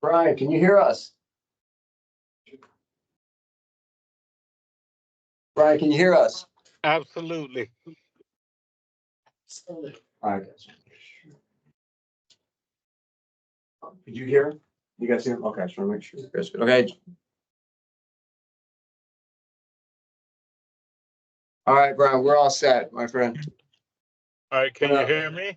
Brian, can you hear us? Brian, can you hear us? Absolutely. All right, guys. Did you hear him? You guys hear him? Okay, I just want to make sure. That's good. Okay. All right, Brian, we're all set, my friend. All right, can you hear me?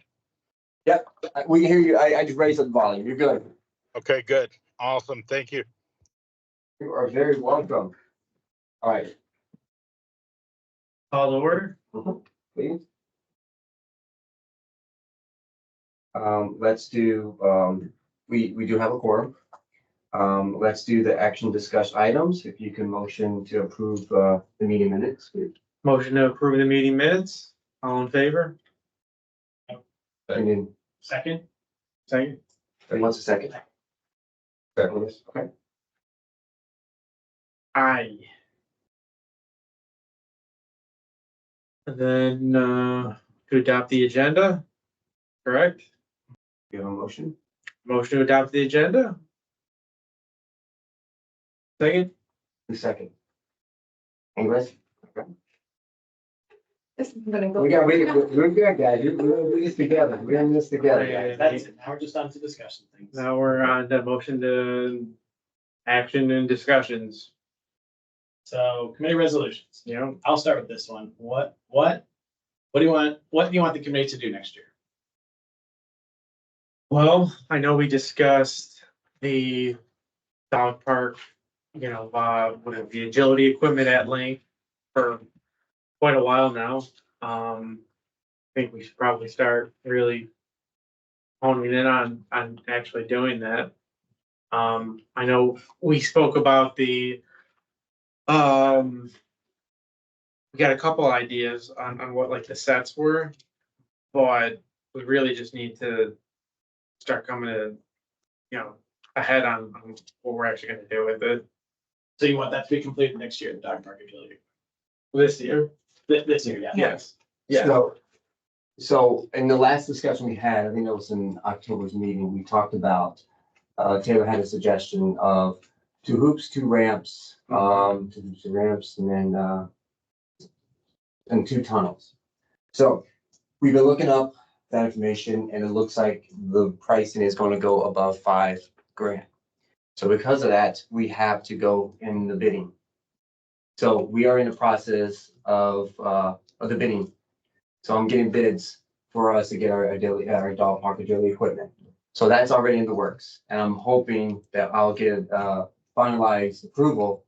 We can hear you. I just raised up the volume. You're good. Okay, good. Awesome. Thank you. You are very welcome. All right, Call to order. please. Let's do, we do have a quorum. Let's do the action discuss items. If you can motion to approve, the meeting minutes, please. Motion to approve the meeting minutes. All in favor? And then, Second. Second. what's the second? Okay. Aye. And then, to adopt the agenda, correct? You have a motion? Motion to adopt the agenda. Second. The second. English? This is gonna go. We're good, guys. We're in this together. We're in this together, guys. That's it. Now we're just on to discussion things. Now we're on the motion to action and discussions. So committee resolutions. You know, I'll start with this one. What do you want the committee to do next year? well, I know we discussed the dog park, with the agility equipment at length for quite a while now. I think we should probably start really honing in on actually doing that. I know we spoke about we got a couple ideas on what like the sets were, but we really just need to start coming to, ahead on what we're actually gonna do with it So you want that to be completed next year, the dog park agility? this year. This year, yeah. Yes. Yeah. So in the last discussion we had, I think it was in October's meeting, we talked about, Taylor had a suggestion of 2 hoops, 2 ramps, 2 hoops, 2 ramps, and then, and 2 tunnels. So we've been looking up that information and it looks like the pricing is going to go above $5,000. So because of that, we have to go in the bidding. So we are in the process of the bidding. So I'm getting bids for us to get our dog park agility equipment. So that's already in the works, and I'm hoping that I'll get finalized approval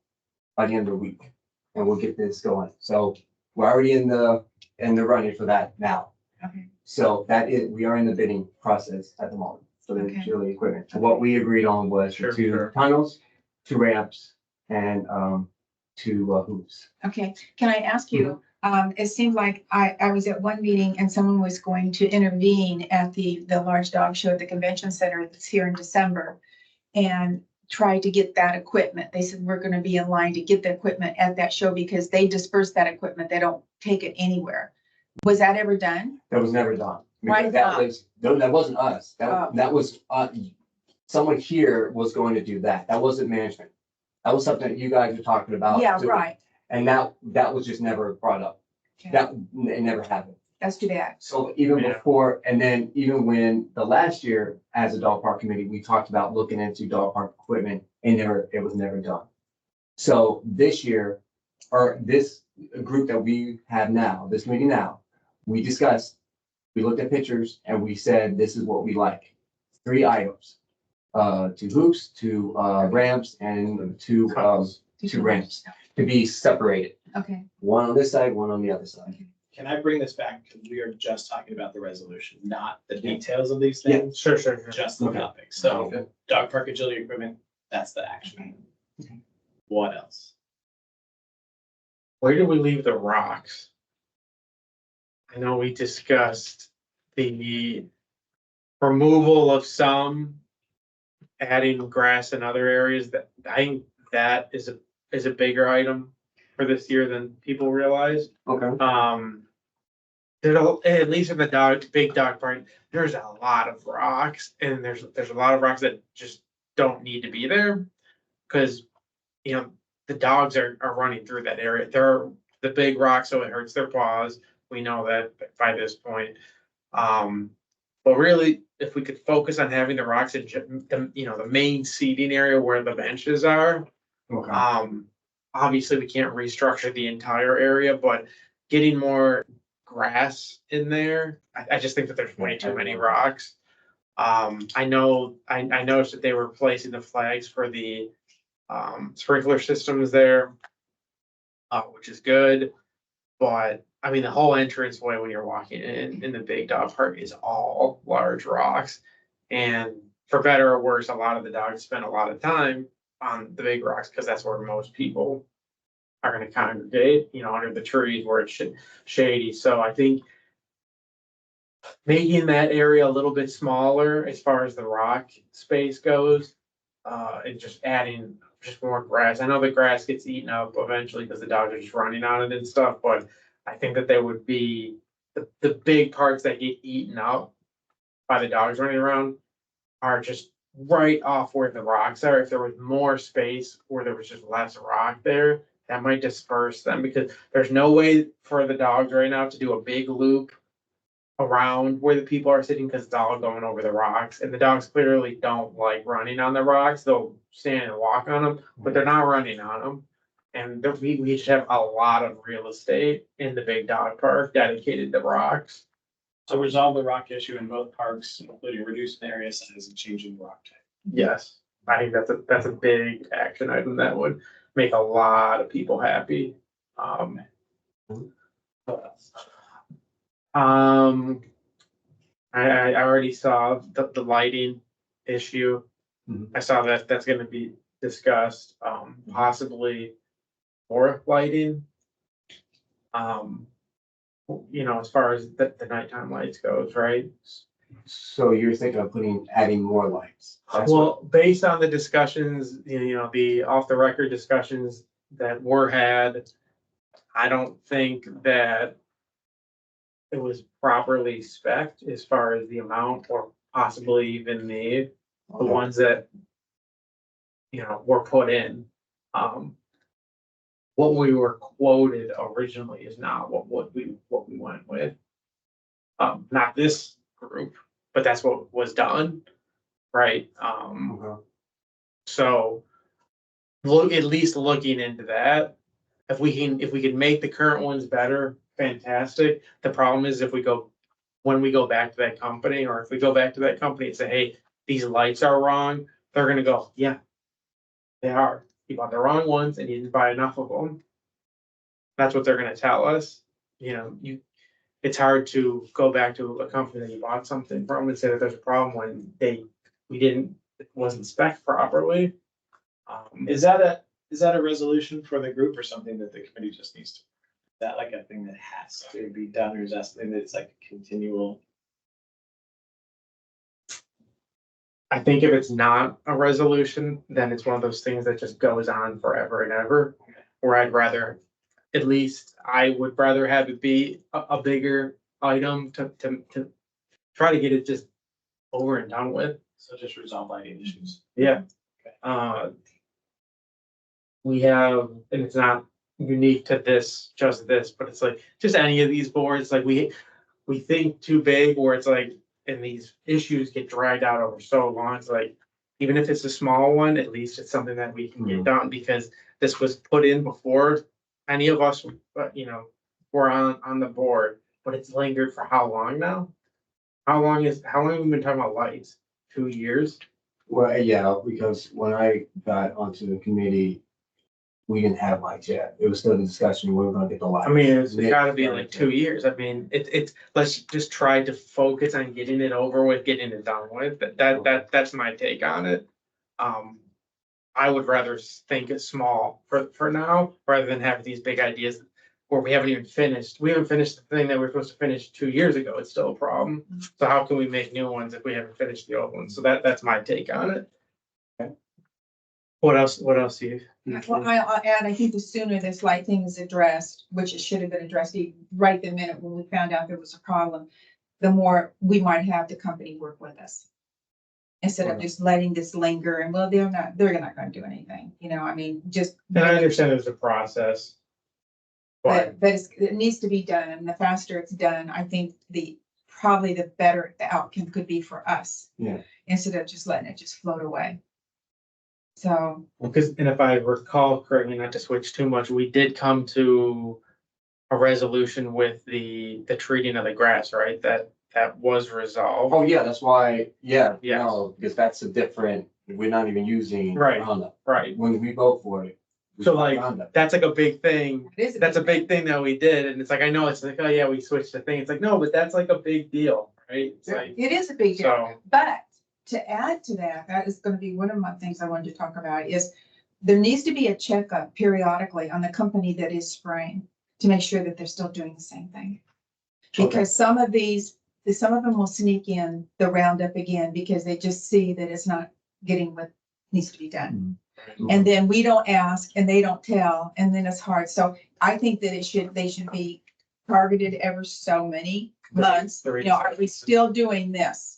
by the end of the week, and we'll get this going. So we're already in the running for that now. Okay. So we are in the bidding process at the moment for the Okay. agility equipment. So what we agreed on was Sure, 2 sure. tunnels, 2 ramps, and 2 hoops. Okay, can I ask you, it seemed like I was at one meeting and someone was going to intervene at the large dog show at the convention center that's here in December and try to get that equipment. They said, we're gonna be in line to get the equipment at that show because they disperse that equipment. They don't take it anywhere. Was that ever done? That was never done. Why Because that not? was, no, that wasn't us. Oh. That was, someone here was going to do that. That wasn't management. That was something that you guys were talking about. Yeah, doing. right. And that was just never brought up. Okay. It never happened. That's too bad. So even Yeah. before, and then even when the last year as a dog park committee, we talked about looking into dog park equipment and it was never done. So this year, or this group that we have now, this meeting now, we discussed, we looked at pictures and we said, this is what we like. 3 items, 2 hoops, 2 ramps and 2 ramps to be separated. Okay, One on this side, one on the other side. Can I bring this back? Because we are just talking about the resolution, not the details of these Yeah. things, Sure. just the Okay. topic. So Okay. dog park agility equipment, that's the action. Okay. What else? Where do we leave the rocks? I know we discussed the removal of some, adding grass in other areas. That I think that is a bigger item. for this year than people realize. Okay. At least in the big dog park, there's a lot of rocks, and there's a lot of rocks that just don't need to be there. Cause, the dogs are running through that area. They're the big rocks, so it hurts their paws. We know that by this point. But really, if we could focus on having the rocks in the main seating area where the benches are. Okay. Obviously we can't restructure the entire area, but getting more grass in there, I just think that there's way too many rocks. I noticed that they were placing the flags for the sprinkler systems there, which is good. But I mean, the whole entrance way when you're walking in the big dog park is all large rocks. And for better or worse, a lot of the dogs spend a lot of time on the big rocks because that's where most people are going to congregate, under the trees where it's shady. So I think making that area a little bit smaller as far as the rock space goes, and just adding just more grass. I know the grass gets eaten up eventually because the dogs are just running on it and stuff, but I think that there would be the big parts that get eaten up by the dogs running around are just right off where the rocks are. If there was more space where there was just less rock there, that might disperse them, because there's no way for the dogs right now to do a big loop around where the people are sitting, because it's all going over the rocks, and the dogs clearly don't like running on the rocks. They'll stand and walk on them, but they're not running on them. And we should have a lot of real estate in the big dog park dedicated to rocks. So resolve the rock issue in both parks, including reducing area size and changing the rock type. Yes, I think that's a big action item that would make a lot of people happy. I already saw the lighting issue. Mhm. I saw that that's gonna be discussed, possibly more lighting. As far as the nighttime lights goes, right? So you're thinking of adding more lights? That's what- Well, based on the discussions, the off the record discussions that were had, I don't think that it was properly spec'd as far as the amount, or possibly even the ones that, were put in. What we were quoted originally is not what we went with. Not this group, but that's what was done, right? Okay. So at least looking into that, if we can make the current ones better, fantastic. The problem is when we go back to that company, or if we go back to that company and say, hey, these lights are wrong, they're gonna go, yeah, they are. You bought the wrong ones and you didn't buy enough of them. That's what they're gonna tell us. It's hard to go back to a company that you bought something from and say that there's a problem when it wasn't spec'd properly. Is that a resolution for the group, or something that the committee just needs to? Is that like a thing that has to be done, or is that something that's like continual? I think if it's not a resolution, then it's one of those things that just goes on forever and ever. Where I would rather have it be a bigger item to try to get it just over and done with. So just resolve lighting issues. Yeah. We have, and it's not unique to just this, but it's like, just any of these boards, like we think too big, where it's like, and these issues get dragged out over so long. It's like, even if it's a small one, at least it's something that we can get done, because this was put in before any of us, were on the board, but it's lingered for how long now? How long have we been talking about lights? 2 years? Well, yeah, because when I got onto the committee, we didn't have lights yet. It was still in discussion. We were gonna get the lights. I mean, it's gotta be like 2 years. I mean, let's just try to focus on getting it over with, getting it done with. That's my take on it. I would rather think it's small for now, rather than have these big ideas where we haven't even finished. We haven't finished the thing that we're supposed to finish 2 years ago. It's still a problem. So how can we make new ones if we haven't finished the old ones? So that's my take on it. What else do you? Well, I'll add, I think the sooner this light thing is addressed, which it should have been addressed right the minute when we found out there was a problem, the more we might have the company work with us. Instead of just letting this linger and, well, they're not gonna do anything, I mean, just. And I understand there's a process. But But it needs to be done, and the faster it's done, I think probably the better the outcome could be for us. Yeah. Instead of just letting it just float away. So, because, and if I recall correctly, not to switch too much, we did come to a resolution with the treating of the grass, right? That was resolved. Oh, yeah, that's why, yeah, Yes. no, because that's a different, we're not even using Right. Roundup. Right. When we vote for it. we So use like, Roundup. that's like a big thing. it is. That's a big thing that we did. And it's like, I know it's like, oh yeah, we switched the thing. It's like, no, but that's like a big deal, right? It's Yeah. like, It is a big deal, so, but to add to that, that is gonna be one of my things I wanted to talk about is there needs to be a checkup periodically on the company that is spraying to make sure that they're still doing the same thing. Okay. Because some of them will sneak in the Roundup again because they just see that it's not getting what needs to be done. And then we don't ask and they don't tell, and then it's hard. So I think that they should be targeted ever so many months. Are we still doing this?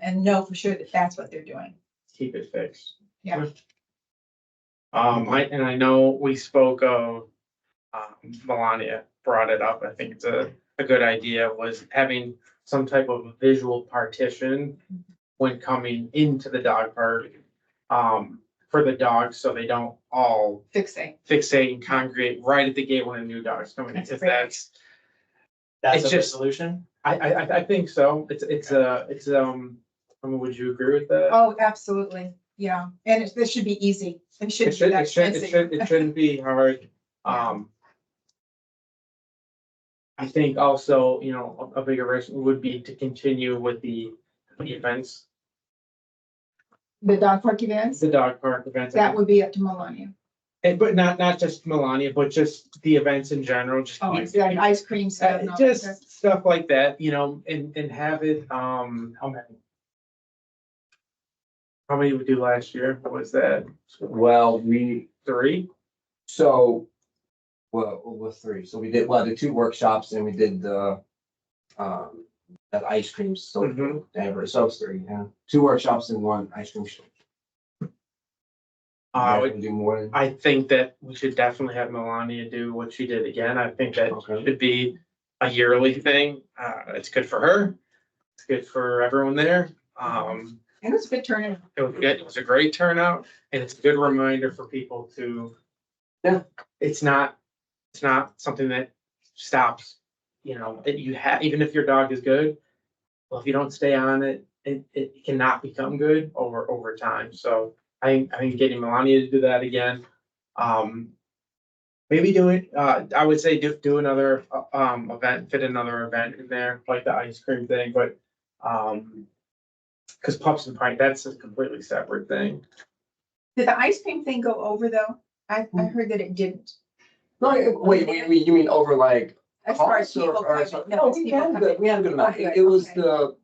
And know for sure that that's what they're doing. keep it fixed. Yeah. I know we spoke of, Melania brought it up. I think it's a good idea, was having some type of visual partition when coming into the dog park, for the dogs, so they don't all Fixing. fixate and congregate right at the gate when a new dog's coming in. That's a If great that's, That's It's a just- resolution? I think so. I mean, would you agree with that? Oh, absolutely. Yeah. And this should be easy. It It shouldn't be should, that it should, it expensive. should, it shouldn't be hard. Yeah. I think also, a bigger risk would be to continue with the events, The dog park events, the dog park events. that would be up to Melania. But not just Melania, but just the events in general, just Oh, keep. it's like ice cream stuff and all that stuff. Just stuff like that, and have it, how many we do last year? What was that? Well, 3? What was three? So we did, the 2 workshops and we did the, that ice cream, so, Mhm. Denver, so it's 3, yeah. 2 workshops and 1 ice cream show. I Yeah, would we do more than. I think that we should definitely have Melania do what she did again. I think that Okay. should be a yearly thing. It's good for her. It's good for everyone there. And it was a good turnout. It was good. It was a great turnout, and it's a good reminder for people to. Yeah. It's not something that stops, even if your dog is good. Well, if you don't stay on it, it cannot become good over time. So I think getting Melania to do that again. Maybe do it, I would say do another, event, fit another event in there, like the ice cream thing, but, cause Pups and Pint, that's a completely separate thing. Did the ice cream thing go over though? I heard that it didn't. No, wait, you mean over like As far as costs or- people or coming, something? no, No, as we people had a coming. good, we had a good amount. Oh, good, It was okay.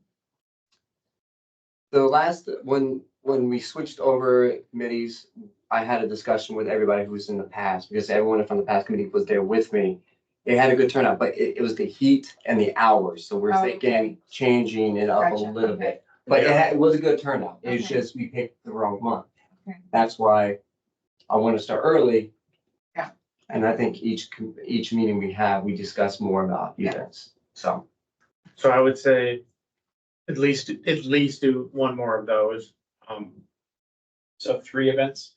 the last, when we switched over committees, I had a discussion with everybody who was in the past, because everyone from the past committee was there with me. They had a good turnout, but it was the heat and the hours, so we're Oh, thinking okay. changing it up a Gotcha, little okay. bit. But it was a good turnout. It's Okay. just we picked the wrong month. Okay. That's why I want to start early. Yeah. And I think each meeting we have, we discuss more about Yeah. events, so. So I would say at least do one more of those. So 3 events?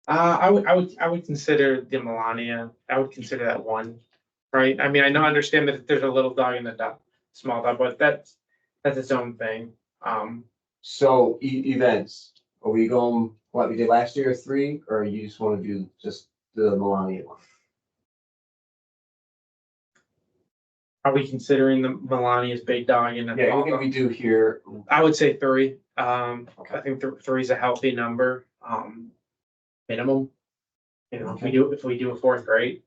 I would consider the Melania, I would consider that one, right? I mean, I understand that there's a little dog and a small dog, but that's its own thing. So events, are we going, what we did last year, 3, or you just want to do just the Melania one? Are we considering the Melania's big dog and? Yeah, anything we do here, I would say 3. I okay, think 3 is a healthy number, minimum. If we do a 4th grade,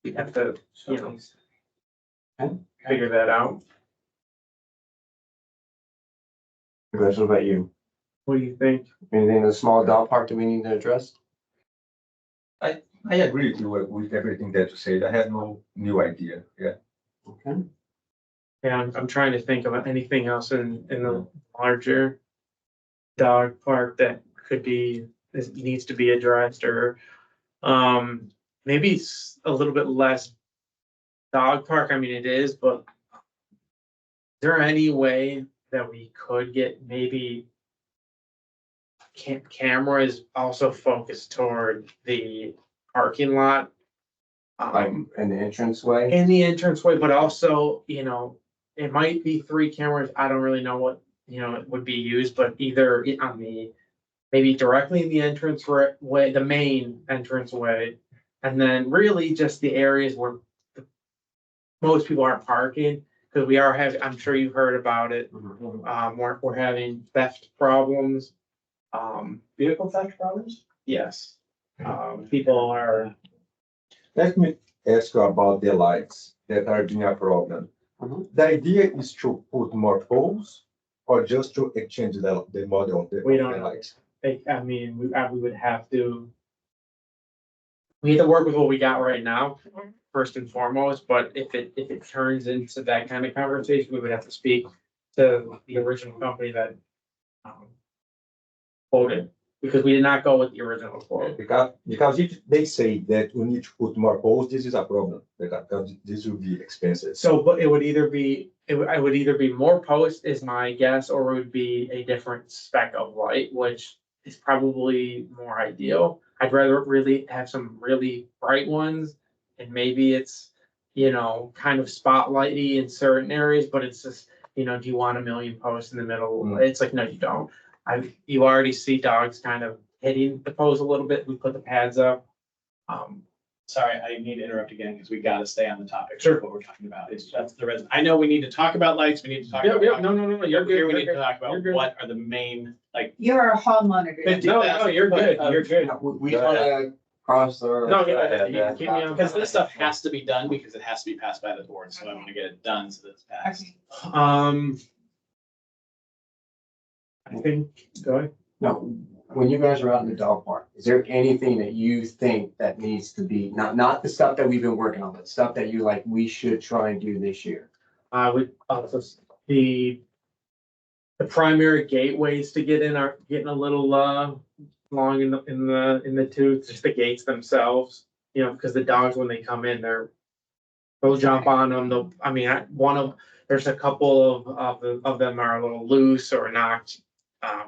we have to, Okay. figure that out. Chris, what about you? What do you think? Anything in the small dog park that we need to address? I agree with everything that you said. I have no new idea. Yeah. Okay. Yeah, I'm trying to think of anything else in the larger dog park that could be, this needs to be addressed, or maybe it's a little bit less dog park. I mean, it is, but is there any way that we could get maybe cameras also focused toward the parking lot? Like in the entranceway? In the entranceway, but also, it might be 3 cameras. I don't really know what, it would be used, but either on the, maybe directly in the entrance way, the main entrance way. And then really just the areas where most people aren't parking, because we are having, I'm sure you've heard about it. We're having theft problems. Vehicle theft problems? Yes. People are, Let me ask you about the lights that are being a problem. Mhm. The idea is to put more poles or just to exchange the model of the We of don't the know. lights? I mean, we would have to. We have to work with what we got right now, first and foremost, but if it turns into that kind of conversation, we would have to speak to the original company that. Quoted, because we did not go with the original quote. Because if they say that we need to put more poles, this is a problem, because this will be expensive. So, but it would either be, I would either be more post is my guess, or it would be a different spec of light, which is probably more ideal. I'd rather really have some really bright ones, and maybe it's, kind of spotlighty in certain areas, but it's just, do you want 1,000,000 posts in the middle? It's like, no, you don't. You already see dogs kind of hitting the post a little bit. We put the pads up. Sorry, I need to interrupt again because we gotta stay on the topic. Sure. Of what we're talking about. It's just the resident. I know we need to talk about lights. We need to talk Yeah, about. yeah, no, you're Here, we good. need to talk You're about good. what are the main, like. You're a hall monitor. 50 No, you're good. You're good. We wanna cross our. No, you keep me on. Because this stuff has to be done because it has to be passed by the board, so I want to get it done so that it's passed. Okay. I think, go ahead. No, when you guys are out in the dog park, is there anything that you think that needs to be, not the stuff that we've been working on, but stuff that you like, we should try and do this year? I would also the primary gateways to get in are getting a little long in the tooth, just the gates themselves. Because the dogs, when they come in, they'll jump on them. There's a couple of them are a little loose or knocked.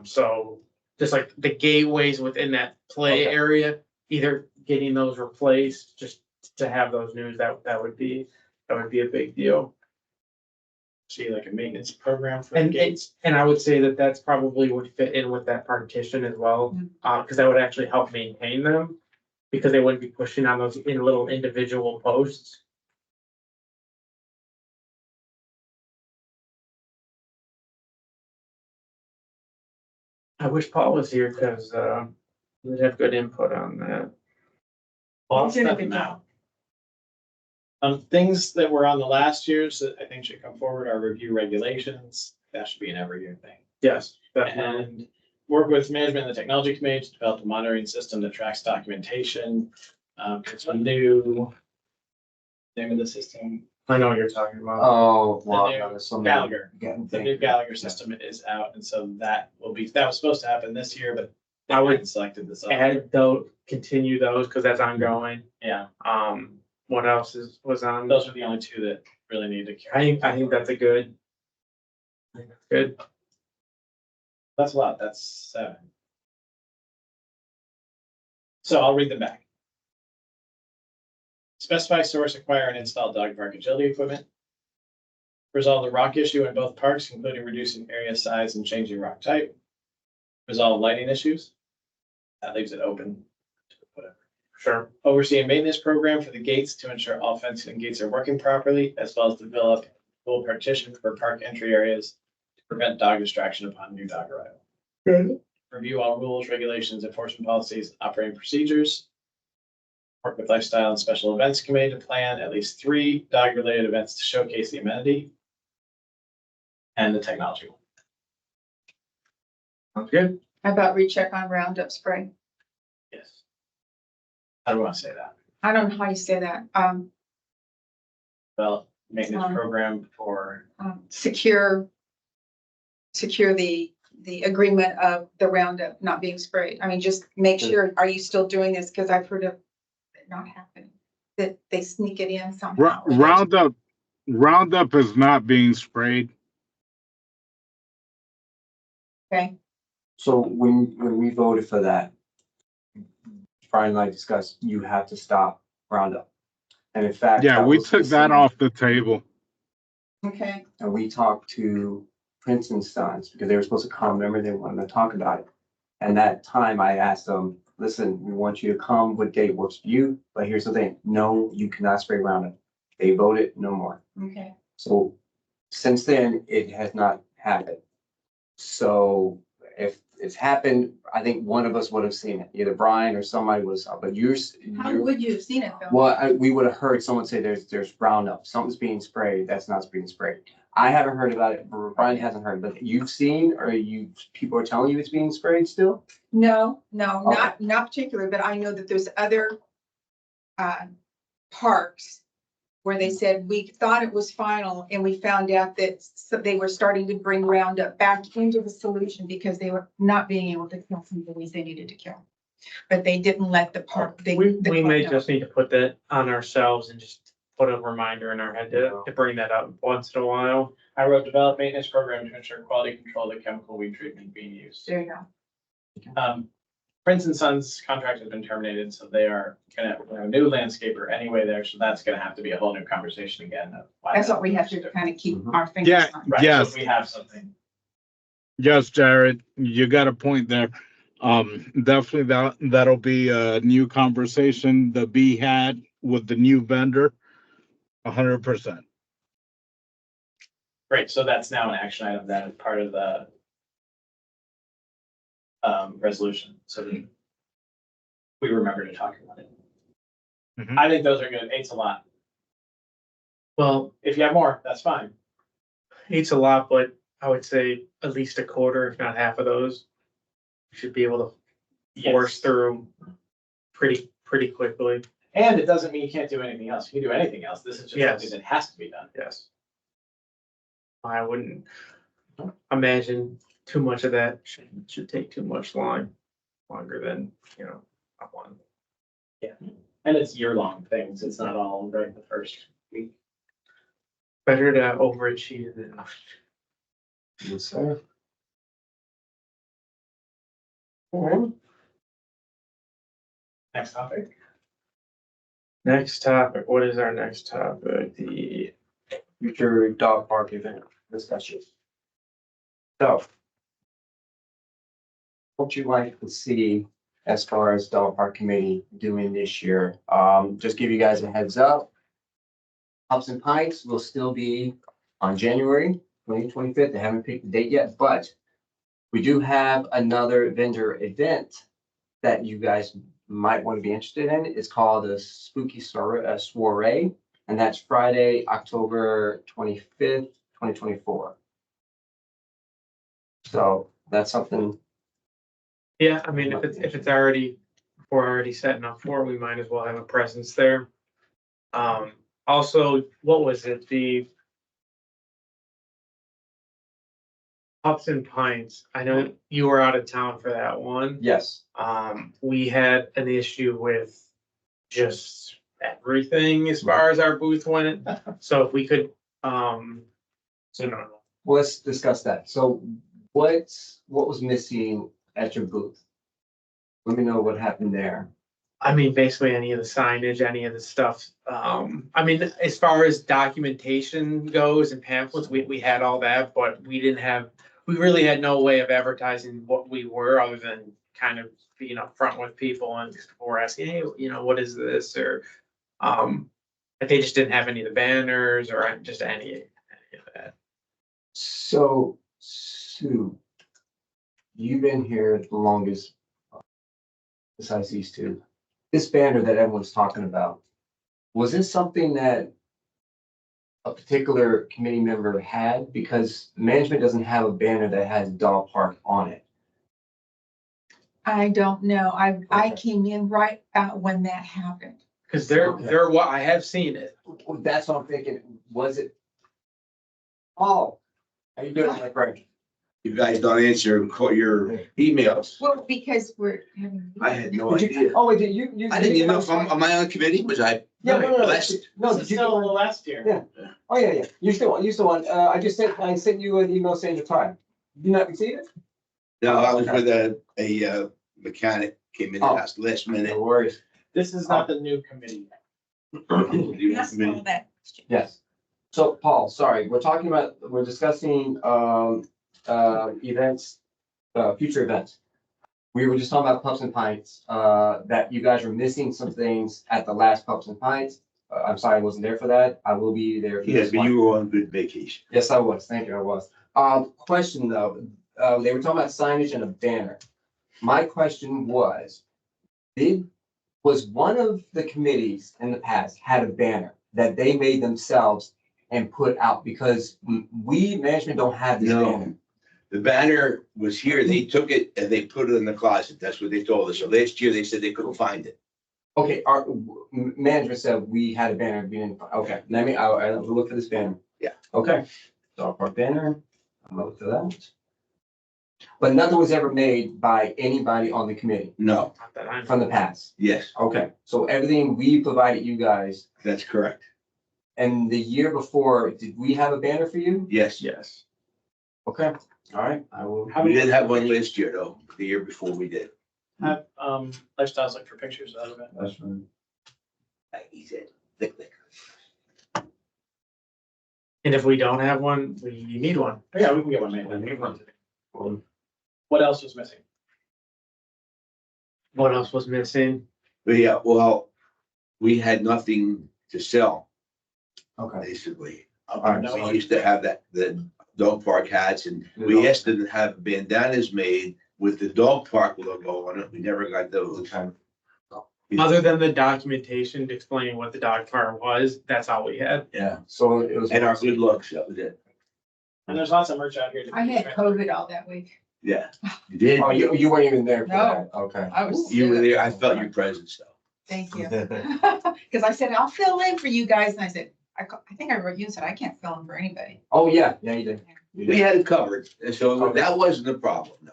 So just like the gateways within that play Okay. area, either getting those replaced, just to have those news, that would be a big deal. See, like a maintenance program for the And gates. and I would say that that's probably would fit in with that partition as well, because that would actually help maintain them. Because they wouldn't be pushing on those in little individual posts. I wish Paul was here, because he would have good input on that. All You did a stuff good now. Things that were on the last year's that I think should come forward are review regulations. That should be an every year thing. Yes, definitely. And work with management and the technology committee to develop a monitoring system that tracks documentation. It's a new name of the system, I know what you're talking about. Oh, The wow. new there's so many Gallagher. getting The new things. Gallagher system is out, and so that was supposed to happen this year, but I would hadn't selected this. other. Add those, continue those, because that's ongoing. Yeah, What else was on? those are the only two that really need to. I think that's a good. I think that's good. That's a lot, that's 7. So I'll read them back. Specify, source, acquire, and install dog park agility equipment. Resolve the rock issue in both parks, including reducing area size and changing rock type. Resolve lighting issues. That leaves it open to whatever. Sure. Oversee a maintenance program for the gates to ensure all fencing and gates are working properly, as well as develop full partition for park entry areas to prevent dog distraction upon new dog arrival. Good. Review all rules, regulations, enforcement policies, operating procedures. Work with Lifestyle and Special Events Committee to plan at least 3 dog-related events to showcase the amenity and the technology. Sounds good. How about recheck on Roundup spray? Yes. How do we want to say that? I don't know how you say that. Well, maintenance Um, program for, Secure the agreement of the Roundup not being sprayed. I mean, just make sure, are you still doing this? Because I've heard of it not happening, that they sneak it in somehow. Roundup is not being sprayed. Okay, So when we voted for that, Brian and I discussed, you have to stop Roundup. And in fact. Yeah, that we was took that missing. off the table. okay, And we talked to Prince and Sons because they were supposed to come, remember, they wanted to talk about it. And that time I asked them, listen, we want you to come, what date works for you? But here's the thing, no, you cannot spray Roundup. They voted no more. okay. So since then, it has not happened. So if it's happened, I think one of us would have seen it, either Brian or somebody was, but How would you have seen it though? well, we would have heard someone say there's Roundup, something's being sprayed, that's not being sprayed. I haven't heard about it, Brian hasn't heard, but you've seen, or people are telling you it's being sprayed still? No, Okay. not particular, but I know that there's other parks where they said, we thought it was final and we found out that they were starting to bring Roundup back into the solution because they were not being able to kill some of the weeds they needed to kill. But they didn't let the park. We may just need to put that on ourselves and just put a reminder in our head to bring that up once in a while. I wrote develop maintenance program to ensure quality control of the chemical weed treatment being used. There you go. Prince and Sons contract has been terminated, so they are gonna have a new landscaper anyway there, so that's gonna have to be a whole new conversation again. Of why That's that what we have was to different. kind of keep Mhm. our fingers Yeah. on. Right, so Yes. if we have something. Yes, Jared, you got a point there. Definitely that'll be a new conversation to be had with the new vendor. 100%. Great, so that's now an action item that is part of the resolution, so that we remember to talk about it. Mhm. I think those are good. Eight's a lot. Well, If you have more, that's fine. eight's a lot, but I would say at least a quarter, if not half of those. We should be able to force Yes. through pretty quickly. And it doesn't mean you can't do anything else. You can do anything else. This is just Yes. something that has to be done. Yes. I wouldn't imagine too much of that should take too much longer than, a one. And it's year-long things. It's not all right the first week. Better to overachieve than. Yes, sir. Next topic. Next topic, what is our next topic? The Future dog park event discussion. So. What you like to see as far as dog park committee doing this year? Just give you guys a heads up. Hudson Pikes will still be on January 25th. They haven't picked the date yet, but we do have another vendor event that you guys might want to be interested in. It's called the Spooky Soiree, and that's Friday, October 25th, 2024. So that's something. Yeah, I mean, if it's already, if we're already setting up for it, we might as well have a presence there. Also, what was it, the Hudson Pines, I know you were out of town for that one. Yes. We had an issue with just everything as far as our booth went, so if we could, so no. Well, let's discuss that. So what was missing at your booth? Let me know what happened there. I mean, basically any of the signage, any of the stuff. I mean, as far as documentation goes and pamphlets, we had all that, but we really had no way of advertising what we were other than kind of being upfront with people and people were asking, hey, what is this? Or, but they just didn't have any of the banners or just any of that. So, Sue, you've been here the longest besides these two. This banner that everyone's talking about, was this something that a particular committee member had? Because management doesn't have a banner that has dog park on it. I don't know. I Okay. came in right when that happened. Cause Okay. they're what, I have seen it. Well, that's what I'm thinking. Was it? Oh, how you doing, my friend? You guys don't answer your emails. Well, because we're having. I had no Did you- idea. Oh, wait, did you? I didn't even know if am I on the committee? Was I? Yeah, no, no, Blessed. no, This did is you? still last year. Yeah. Oh, yeah, yeah. You still on. I sent you an email saying the time. You not receive it? No, I was with a mechanic, came in the Oh. house last minute. No worries. This is not the new committee. You want committee? that. Yes. So Paul, sorry, we're discussing, events, future events. We were just talking about Pups and Pints, that you guys were missing some things at the last Pups and Pints. I'm sorry I wasn't there for that. I will be there. for Yeah, this but one. you were on good vacation. Yes, I was. Thank you, I was. Question though, they were talking about signage and a banner. My question was, was one of the committees in the past had a banner that they made themselves and put out? Because we, management, don't have this No. banner. The banner was here. They took it and they put it in the closet. That's what they told us. So last year they said they couldn't find it. Okay, our management said we had a banner, we didn't, okay, I'll look for this banner. Yeah. Okay, dog park banner, I'm gonna look for that. But nothing was ever made by anybody on the committee No, Not that I know. from the past. yes, Okay, so everything we provided you guys, that's correct. and the year before, did we have a banner for you? Yes. Yes. Okay, all right, I will. How We many didn't have one last year though. The year before we did. have, Lifestyles look for pictures out of it? That's fine. Like he said, lick, lick. And if we don't have one, we need one. Yeah, we can get one made. We need one. What else was missing? What else was missing? But yeah, well, we had nothing to sell, Okay. basically. Alright, No, We used to have the dog park hats and we asked them to have bandanas made with the dog park logo on it. We never got those. Okay. Other than the documentation explaining what the dog park was, that's all we had. Yeah. So it was. And our good looks, that was it. And there's lots of merch out here. to I be had transferred. COVID all that week. Yeah. You did? Oh, you weren't even there for No. that, okay. I was. You were there. I felt your presence though. Thank you. Because I said, I'll fill in for you guys. And I said, I think I wrote you and said, I can't fill in for anybody. Oh, yeah, you did. You We did. had it covered. And so that wasn't a problem, no.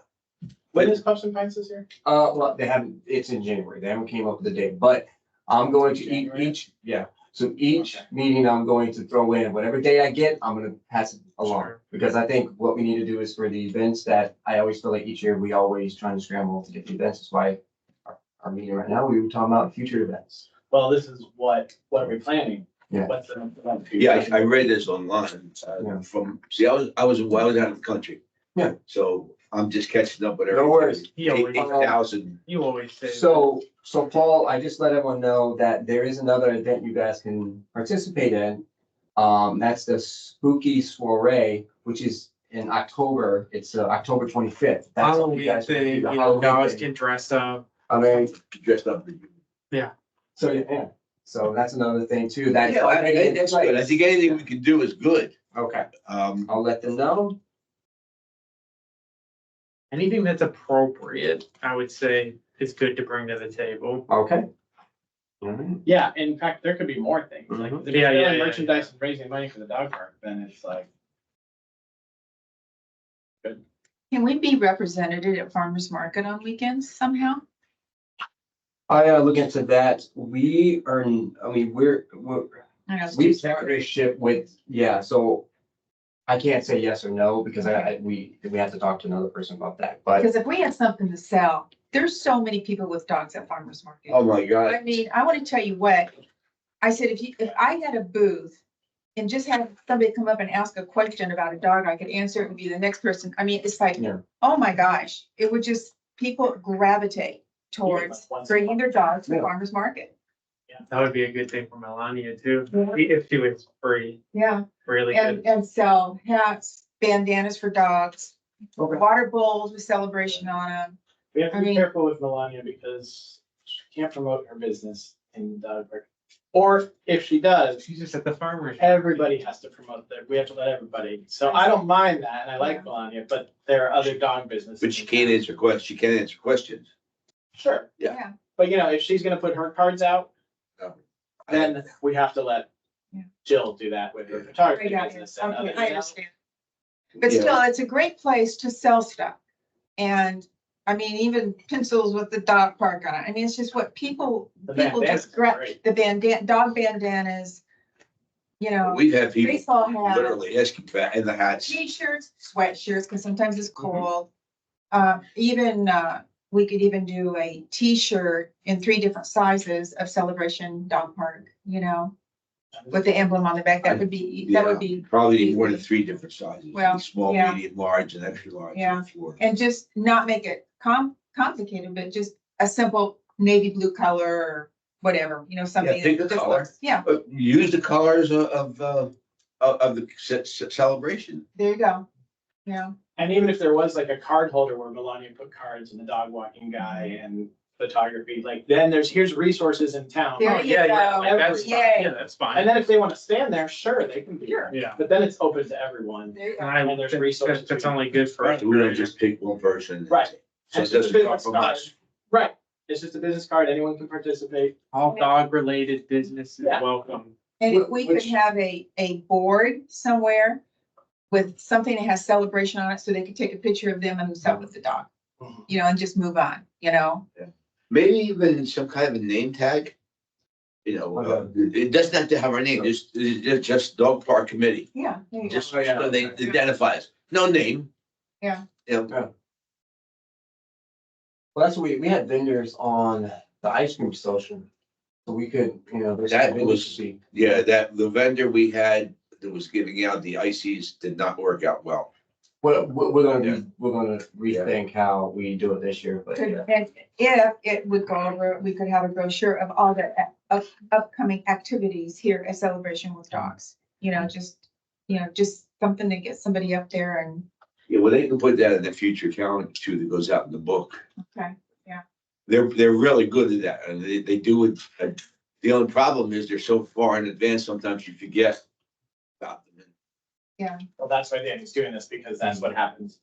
When is Pups and Pints this year? Well, they haven't, it's in January. They haven't came up with a date, but I'm going to January? so each Okay. meeting I'm going to throw in, whatever day I get, I'm gonna pass it along. Sure. Because I think what we need to do is for the events that I always feel like each year, we always trying to scramble to get the events. That's why our meeting right now, we were talking about future events. Well, this is what are we planning? Yeah. What's the? Yeah, I read this online, Yeah. I was out of the country. Yeah. So I'm just catching up with No everything. worries. You always, 8,000. you always say. So Paul, I just let everyone know that there is another event you guys can participate in. That's the Spooky Soiree, which is in October. It's October 25th. That's what you Halloween guys wanna do, thing, the you know, Halloween dogs thing. get dressed up. I mean, Dressed up. so yeah, so that's another thing too. That's Yeah, already in that's good. I place. think anything we can do is good. Okay, Um, I'll let them know. Anything that's appropriate, I would say is good to bring to the table. Okay. All right. Yeah, in fact, there could be more things, like, Mhm. if you're Yeah, yeah, selling yeah, merchandise and raising money for the dog park, then it's like. Can we be represented at farmer's market on weekends somehow? I look into that. We earn, I mean, we're I know it's we too- partnership with, yeah, so I can't say yes or no because we have to talk to another person about that, but Because if we had something to sell, there's so many people with dogs at farmer's market. oh my God. I mean, I want to tell you what, I said, if I had a booth and just had somebody come up and ask a question about a dog, I could answer it and be the next person. I mean, it's like, Yeah. oh my gosh, it would just, people gravitate towards like once- bringing their dogs to Yeah. farmer's market. That would be a good thing for Melania too, Yeah. if she was free, Yeah, really and, good. and sell hats, bandanas for dogs, Okay. water bowls with celebration on them. We have to I be mean- careful with Melania because she can't promote her business in dog park. Or if she does, She's just at the farmer's. everybody has to promote that. We have to let everybody. So I don't mind that, and I like Yeah. Melania, but there are other dog businesses. But she in can't town. answer questions. She can't answer questions. Sure. Yeah. But you know, if she's gonna put her cards out, then we have to let Yeah. Jill do that with her photography Great idea. business. and Okay, other- I understand. But Yeah. still, it's a great place to sell stuff. And I mean, even pencils with the dog park on it. I mean, it's just what people The just bandanas are grab, great. the dog bandanas, you know, We've had people baseball hats, literally asking for, and the hats. t-shirts, sweatshirts, because sometimes it's Mm-hmm. cold. We could even do a t-shirt in 3 different sizes of Celebration Dog Park, you know, with the emblem on the back. That would be, Probably more than 3 different sizes. Well, Small, yeah. medium, large, and extra large. Yeah. For- and just not make it complicated, but just a simple navy blue color or whatever, you know, something. pick that a just color. looks- Yeah, Use the colors of the celebration. there you go. Yeah, And even if there was like a card holder where Melania put cards and the dog walking guy and photography, like then here's resources in town. There Oh, you yeah, yeah, go. like that's fine. Yay. Yeah, that's And fine. then if they want to stand there, sure, they can be Sure. there. Yeah. But then it's open to everyone. there you go. And And there's resources. that's only good for us. We don't just pick one person. Right. So It's it just a doesn't come business from card. us. Right. It's just a business card. Anyone can participate. All dog-related businesses Yeah. welcome. And if we could Which- have a board somewhere with something that has celebration on it, so they could take a picture of them and themselves with the dog, you know, and just move on, you know? Maybe even some kind of a name tag. You know, it doesn't have to have our name, just dog park committee, Yeah. there you go. just so they identify us. No name. Yeah. You know, Well, that's what we had vendors on the ice cream social. So we could, you know, there's. That vendors was- to be- yeah, that the vendor we had that was giving out the ices did not work out well. We're gonna rethink how we do it this year, but Could- yeah. And if it would go over, we could have a brochure of all the upcoming activities here at Celebration with Dogs. You know, just something to get somebody up there and, Yeah, well, they can put that in the future calendar too, that goes out in the book. okay, They're really good at that, and they do it. The only problem is they're so far in advance, sometimes you forget about them. Well, that's why Danny's doing this because that's what happens.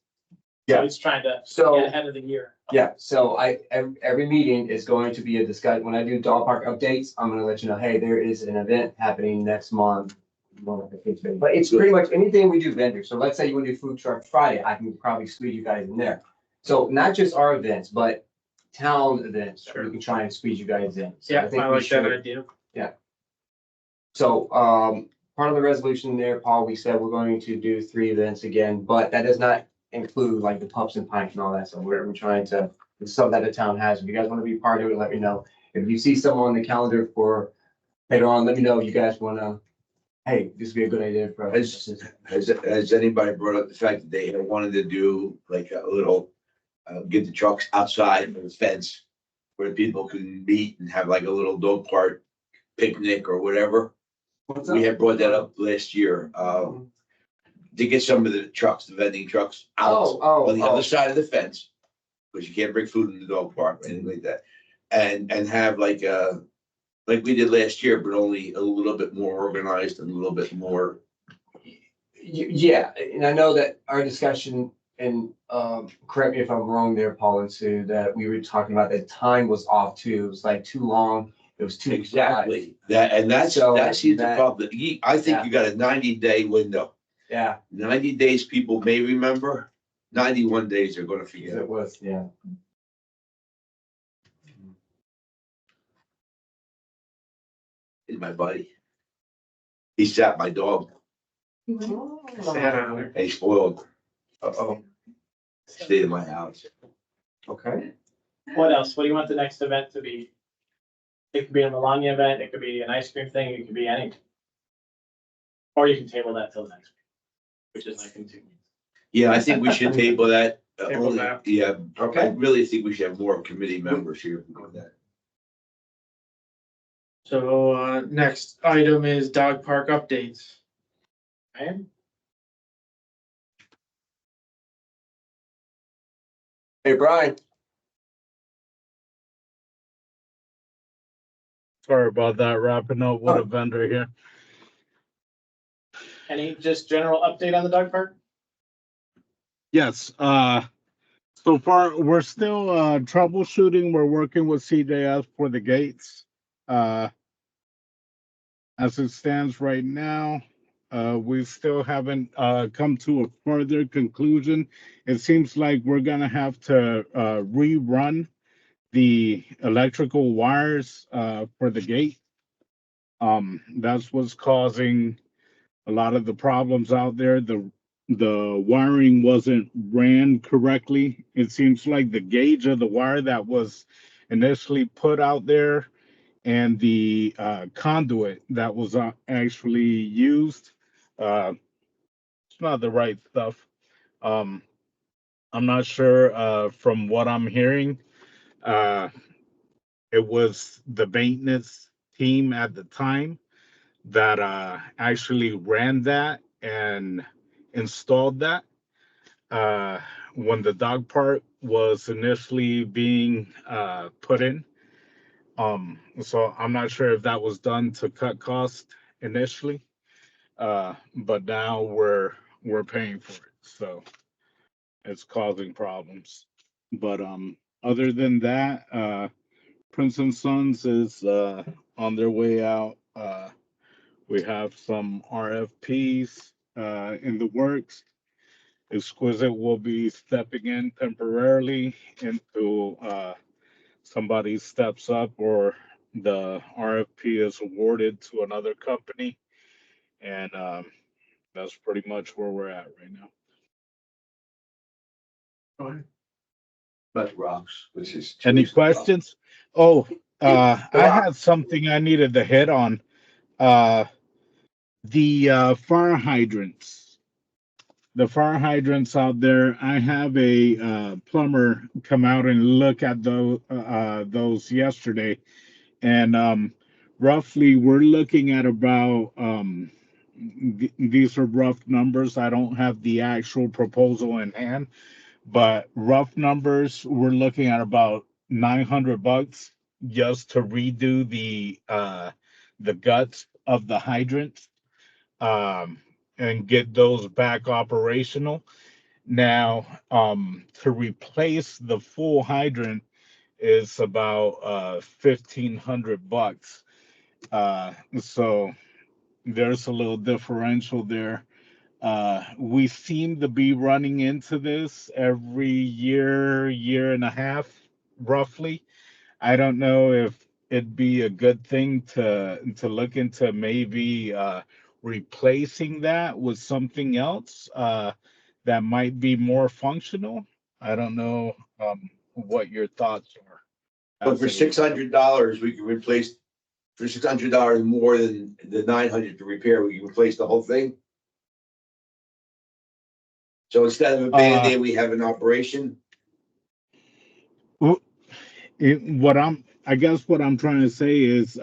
Yeah. So he's trying to So. get ahead of the year. Yeah, so every meeting is going to be a discussion. When I do dog park updates, I'm gonna let you know, hey, there is an event happening next month. But it's pretty much anything we do vendor. So let's say you want to do food truck Friday, I can probably squeeze you guys in there. So not just our events, but town events, we Sure. can try and squeeze you guys in. So Yeah, think I we like that should. idea. So, part of the resolution there, Paul, we said we're going to do 3 events again, but that does not include like the pups and pints and all that. So we're trying to, it's something that the town has. If you guys want to be part of it, let me know. If you see someone on the calendar for later on, let me know. You guys wanna, hey, this would be a good idea for us. Has anybody brought up the fact that they wanted to do like a little, get the trucks outside of the fence where people can meet and have like a little dog park picnic or whatever? What's We up? had brought that up last year, to get some of the trucks, the vending trucks out on the other side of the fence. Because you can't bring food in the dog park or anything like that. And have like we did last year, but only a little bit more organized and a little bit more. Yeah, and I know that our discussion, and correct me if I'm wrong there, Paul and Sue, that we were talking about that time was off too. It was like too long. It was too. Exactly, that's So the that- problem. I think you got a 90-day window. Yeah, 90 days people may remember, 91 days they're gonna forget. it was, yeah. Is my buddy. He sat my dog Sad honor. and he spoiled, Uh-oh, stayed in my house. okay. What else? What do you want the next event to be? It could be a Melania event, it could be an ice cream thing, it could be anything. Or you can table that till the next week, which is like in 2 weeks. Yeah, I think we should table that. Table that. Yeah, I Okay. really think we should have more committee members here for that. So, next item is dog park updates. Right? Hey, Brian. Sorry about that, wrapping up with a vendor here. Any just general update on the dog park? Yes, So far, we're still troubleshooting. We're working with CJS for the gates. Uh, as it stands right now, we still haven't come to a further conclusion. It seems like we're gonna have to rerun the electrical wires for the gate. That's what's causing a lot of the problems out there. The wiring wasn't ran correctly. It seems like the gauge of the wire that was initially put out there and the conduit that was actually used, it's not the right stuff. Um, I'm not sure. From what I'm hearing, uh, it was the maintenance team at the time that actually ran that and installed that when the dog park was initially being put in. So I'm not sure if that was done to cut costs initially, but now we're paying for it, so it's causing problems. But other than that, Prince and Sons is on their way out. We have some RFPs in the works. Exquisite will be stepping in temporarily into somebody steps up or the RFP is awarded to another company. And that's pretty much where we're at right now. Go ahead. But rocks, which is. Any questions? Oh, I had something I needed to hit on. The fire hydrants. The fire hydrants out there, I have a plumber come out and look at those yesterday, and roughly we're looking at about these are rough numbers. I don't have the actual proposal in hand, but rough numbers, we're looking at about $900 just to redo the guts of the hydrants, and get those back operational. Now, to replace the full hydrant is about $1,500. So there's a little differential there. We seem to be running into this every year and a half, roughly. I don't know if it'd be a good thing to look into maybe replacing that with something else that might be more functional. I don't know what your thoughts are. But for $600, we can replace, for $600 more than the 900 to repair, we can replace the whole thing. So instead of a Band-Aid, we have an operation. I guess what I'm trying to say is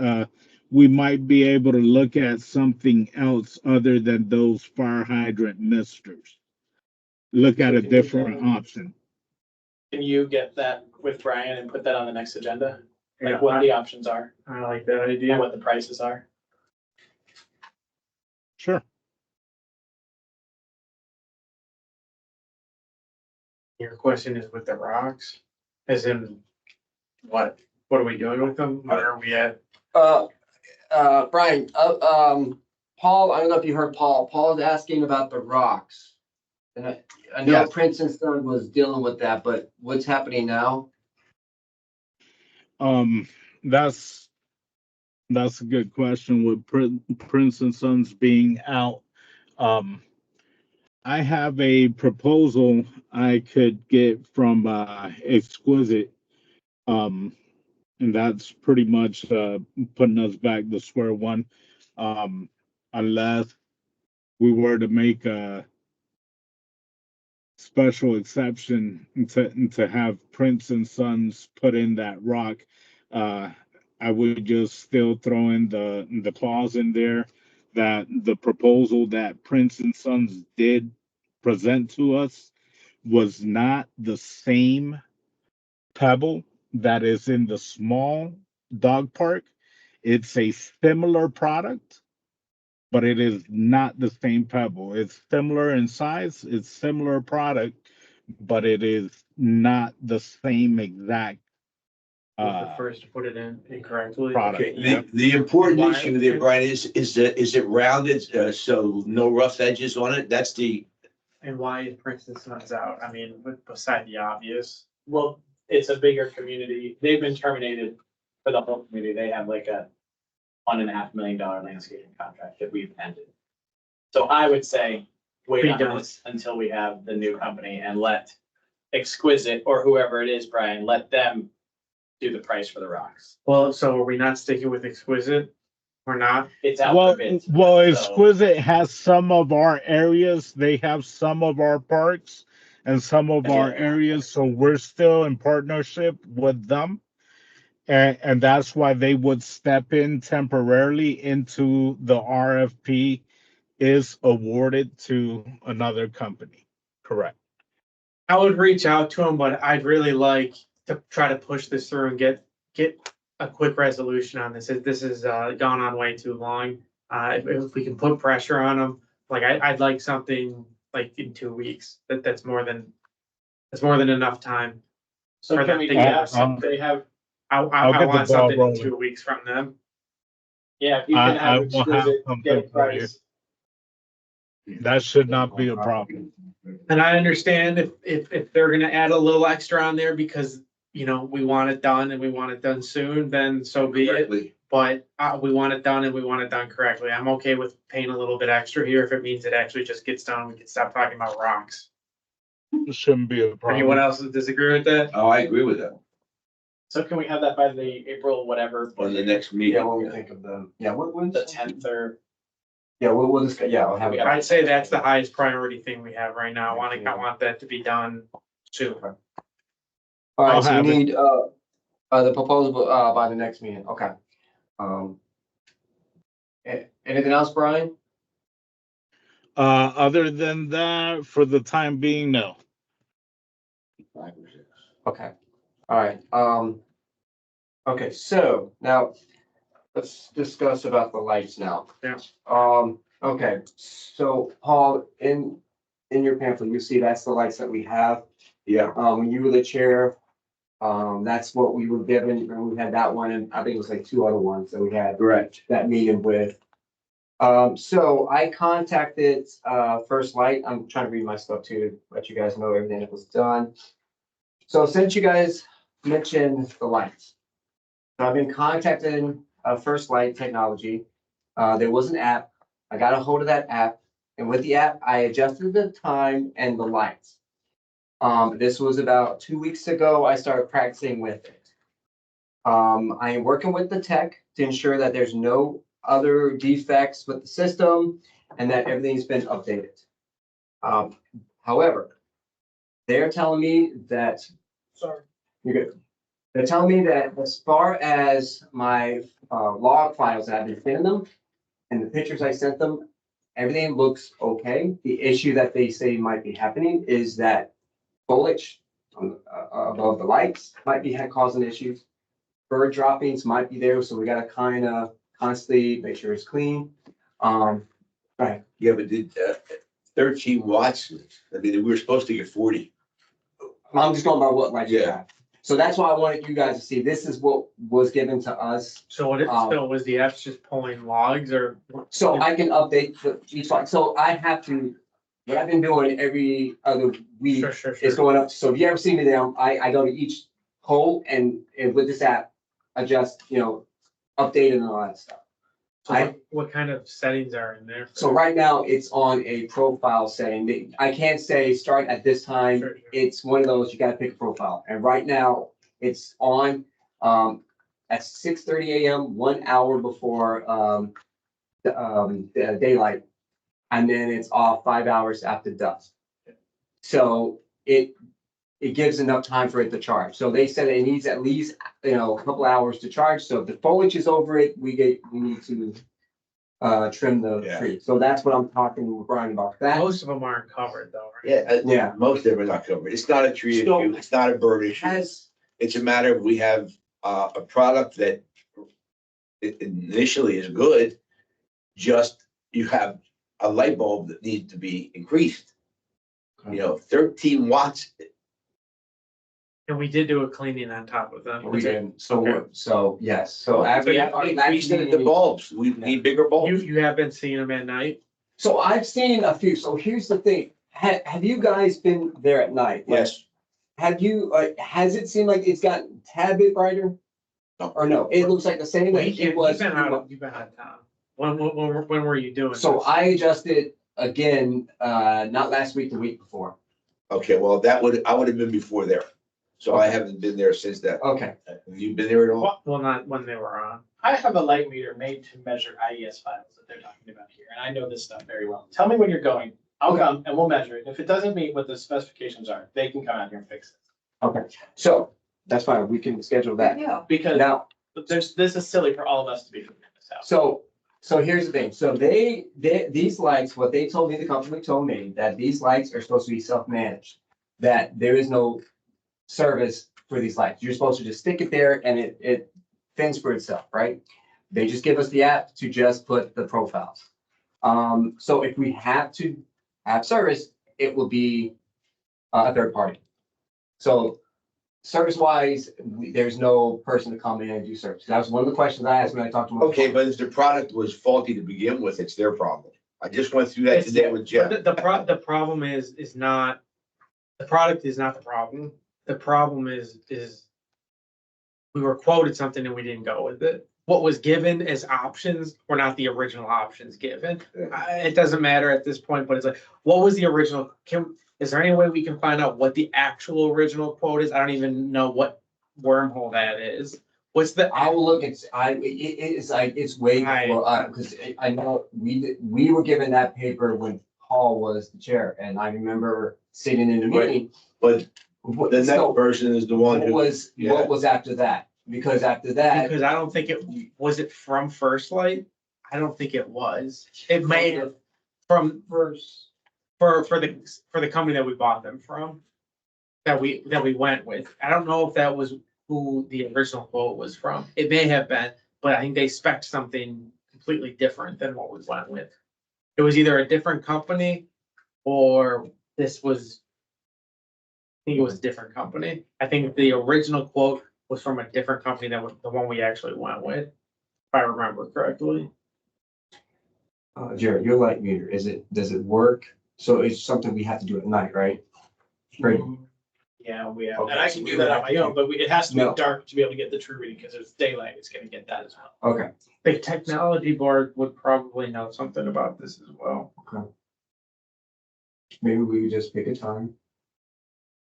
we might be able to look at something else other than those fire hydrant misters. Look at a different option. Can you get that with Brian and put that on the next agenda? Yeah, Like what the options are I like that and idea. what the prices are? Sure. Your question is with the rocks, as in what are we doing with them? Where are we at? Brian, Paul, I don't know if you heard Paul. Paul's asking about the rocks. And I know Yes. Prince and Son was dealing with that, but what's happening now? That's a good question with Prince and Sons being out. I have a proposal I could get from Exquisite. And that's pretty much putting us back to square one. Unless we were to make a special exception to have Prince and Sons put in that rock, I would just still throw in the clause in there that the proposal that Prince and Sons did present to us was not the same pebble that is in the small dog park. It's a similar product, but it is not the same pebble. It's similar in size, it's similar product, but it is not the same exact Was the first to put it in incorrectly. product. Okay, Yep. the important Why- issue there, Brian, is it rounded, so no rough edges on it? That's the, And why is Princess Nuts out? I mean, beside the obvious. Well, it's a bigger community. They've been terminated for the whole community. They have like a $1.5 million landscaping contract that we've ended. So I would say, wait Be on done. this until we have the new company and let Exquisite or whoever it is, Brian, let them do the price for the rocks. Well, so are we not sticking with Exquisite? Or not? It's out Well, for bids. well, So- Exquisite has some of our areas. They have some of our parks and some of our Yeah. areas. So we're still in partnership with them. And that's why they would step in temporarily into the RFP is awarded to another company. Correct. I would reach out to him, but I'd really like to try to push this through and get a quick resolution on this. This has gone on way too long. If we can put pressure on them, like I'd like something like in 2 weeks. That's more than enough time. So for can them we to do get that? us something. They have, I'll I get the want ball something in rolling. 2 weeks from them. yeah, if you I can have will have Exquisite something get a for you. price. That should not be a problem. And I understand if they're gonna add a little extra on there because, you know, we want it done and we want it done soon, then so be it. correctly. But we want it done and we want it done correctly. I'm okay with paying a little bit extra here if it means it actually just gets done. We can stop talking about rocks. It shouldn't be a Anyone problem. else disagree with that? Oh, I agree with that. So can we have that by the April, whatever? On the next Yeah, meeting. when we think of them, yeah, what, The 10th or, yeah, we'll discuss, yeah, I'll have it. I'd say that's the highest priority thing we have right now. I want that to be done soon. All I'll right, so we have it. need, the proposal, by the next meeting, okay. Anything else, Brian? Other than that, for the time being, no. Okay, all right, okay, so now let's discuss about the lights now. Yeah. Okay, so Paul, in your pamphlet, you see that's the lights that we have. Yeah, When you were the chair, that's what we were given, and we had that one, and I think it was like 2 other ones that we had correct. that meeting with. So I contacted, First Light. I'm trying to read my stuff too, to let you guys know everything that was done. So since you guys mentioned the lights, so I've been contacting, First Light Technology. There was an app. I got a hold of that app, and with the app, I adjusted the time and the lights. This was about 2 weeks ago. I started practicing with it. I am working with the tech to ensure that there's no other defects with the system and that everything's been updated. However, they're telling me that, sorry, you're good. They're telling me that as far as my log files that I've been sending them and the pictures I sent them, everything looks okay. The issue that they say might be happening is that foliage above the lights might be causing issues. Bird droppings might be there, so we gotta kind of constantly make sure it's clean. Right, Yeah, but did, 13 watts, I mean, we were supposed to get 40. I'm just going by what lights you Yeah. have. So that's why I wanted you guys to see, this is what was given to us. So what so was the apps just pulling logs or? So I can update each light. So I have to, what I've been doing every other week Sure. is going up. So if you ever see me there, I go to each pole and with this app, adjust, update and all that stuff. So what kind of settings are in there? So right now, it's on a profile setting. I can't say start at this time. Sure. It's one of those, you gotta pick a profile. And right now, it's on at 6:30 AM, 1 hour before the daylight. And then it's off 5 hours after dusk. So it gives enough time for it to charge. So they said it needs at least, a couple hours to charge. So if the foliage is over it, we need to trim the Yeah. tree. So that's what I'm talking with Brian about. That, Most of them aren't covered though, right? Yeah, Yeah. most of them are not covered. It's not a tree So- issue, it's not a bird issue. has, It's a matter of we have a product that initially is good, just you have a light bulb that needs to be increased. 13 watts And we did do a cleaning on top of them. We did, so, Okay. so, yes, so after. We have to increase the bulbs. We need bigger You, bulbs. you have been seeing them at night? So I've seen a few, so here's the thing, have you guys been there at night? Like, Yes. Have you, has it seemed like it's gotten a tad bit brighter? No. Or no, it looks like the same Well, as You've it was. been out, you've been out of town. When were you doing? So this? I adjusted again, not last week, the week before. Okay, well, I would have been before there. So I haven't been there since that. Okay, Have you been there at all? Well, not when they were on. I have a light meter made to measure IES files that they're talking about here, and I know this stuff very well. Tell me when you're going, I'll come and we'll measure it. If it doesn't meet what the specifications are, they can come out here and fix it. okay, so that's fine, we can schedule that. Yeah. Because Now, this is silly for all of us to be figuring this out. so here's the thing, so these lights, what they told me, the company told me, that these lights are supposed to be self-managed. That there is no service for these lights, you're supposed to just stick it there and it fends for itself, right? They just give us the app to just put the profiles. So if we have to have service, it will be a third party. So service wise, there's no person to come in and do service. That was one of the questions I asked when I talked to them. Okay, but if the product was faulty to begin with, it's their problem. I just went through that today with Jeff. But the problem is not, the product is not the problem. The problem is we were quoted something and we didn't go with it. What was given as options were not the original options given. It doesn't matter at this point, but it's like, what was the original? Is there any way we can find out what the actual original quote is? I don't even know what wormhole that is. What's the, I will look, it's like, it's way before, because I know we were given that paper when Paul was the chair, and I remember sitting in the meeting. But the next So, person is the one what who, was, yeah. what was after that? Because after that, because I don't think was it from First Light? I don't think it was. It may have from first, for the company that we bought them from. That we went with. I don't know if that was who the original quote was from. It may have been, but I think they spec'd something completely different than what we went with. It was either a different company or this was. I think it was a different company. I think the original quote was from a different company than the one we actually went with. If I remember correctly. Jared, your light meter, does it work? So it's something we have to do at night, right? Right. Yeah, we have, Okay, and I so can we do would that on have my to own, but it has to be No. dark to be able to get the true reading, because if it's daylight, it's gonna get that as well. Okay, The technology board would probably know something about this as well. maybe we could just pick a time.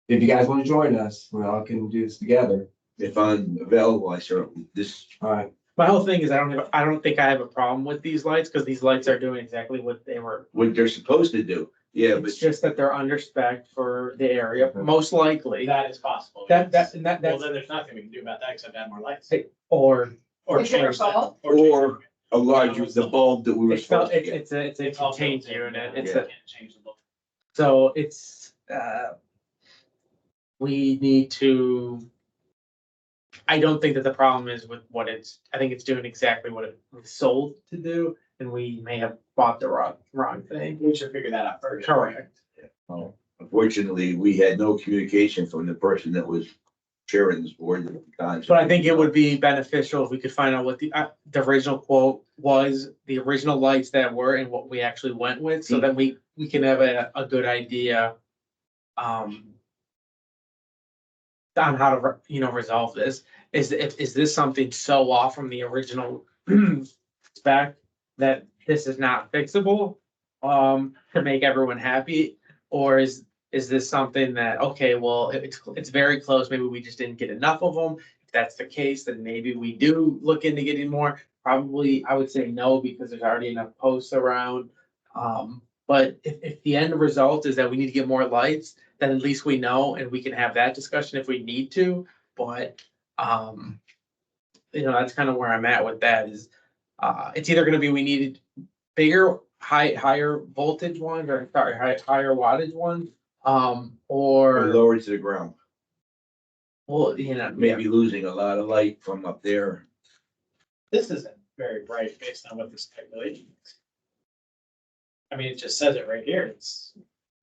If you guys want to join us, we all can do this together. if I'm available, I certainly, All right, My whole thing is I don't think I have a problem with these lights because these lights are doing exactly what they were. what they're supposed to do. Yeah, but It's just that they're under spec for the area, most likely. That is possible. Well, Well, that's, then there's nothing we can do about that except add more lights. or Or Is there a change that. bulb? Or a larger, the bulb that we were supposed to get. it's a contained unit. It's Yeah. a, so it's, we need to. I don't think that the problem is with what I think it's doing exactly what it was sold to do, and we may have bought the wrong thing. We should figure that out first. Correct. Unfortunately, we had no communication from the person that was chairing this board at the time. But I think it would be beneficial if we could find out what the original quote was, the original lights that were and what we actually went with, so that we can have a good idea. On how to, resolve this. Is this something so off from the original spec that this is not fixable? To make everyone happy, or is this something that, okay, well, it's very close, maybe we just didn't get enough of them. If that's the case, then maybe we do look into getting more. Probably, I would say no, because there's already enough posts around. But if the end result is that we need to get more lights, then at least we know and we can have that discussion if we need to. But, that's kind of where I'm at with that is, it's either gonna be, we needed bigger, higher voltage ones, or sorry, higher wattage ones, Or or, lower to the ground, well, maybe losing a lot of light from up there. This isn't very bright based on what this calculation is. I mean, it just says it right here. It's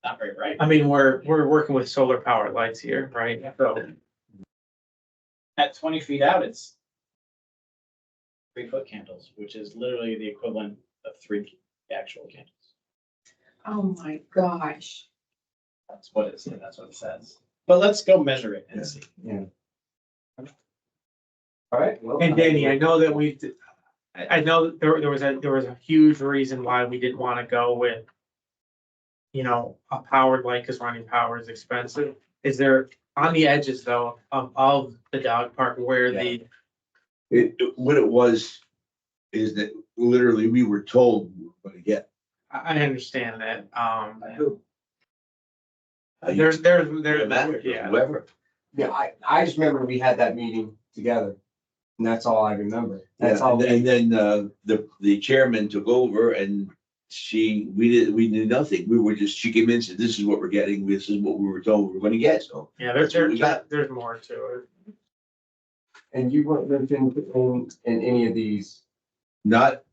not very bright. I mean, we're working with solar powered lights here, right? So at 20 feet out, it's 3-foot candles, which is literally the equivalent of 3 actual candles. Oh my gosh. That's what that's what it says. But let's go measure it and see. All right. well, And Danny, I know that I know that there was a huge reason why we didn't want to go with, a powered light, because running power is expensive. Is there, on the edges though, of the dog park where What it was is that literally we were told we were gonna get. I understand that, Who? there's, yeah. Whoever. Yeah, I just remember we had that meeting together. And that's all I remember. That's Yeah, all. and then, the chairman took over and we knew nothing. We were just, she came in and said, this is what we're getting. This is what we were told we were gonna get, so. Yeah, That's what we got. there's more to it. And you weren't mentioned in any of these. Not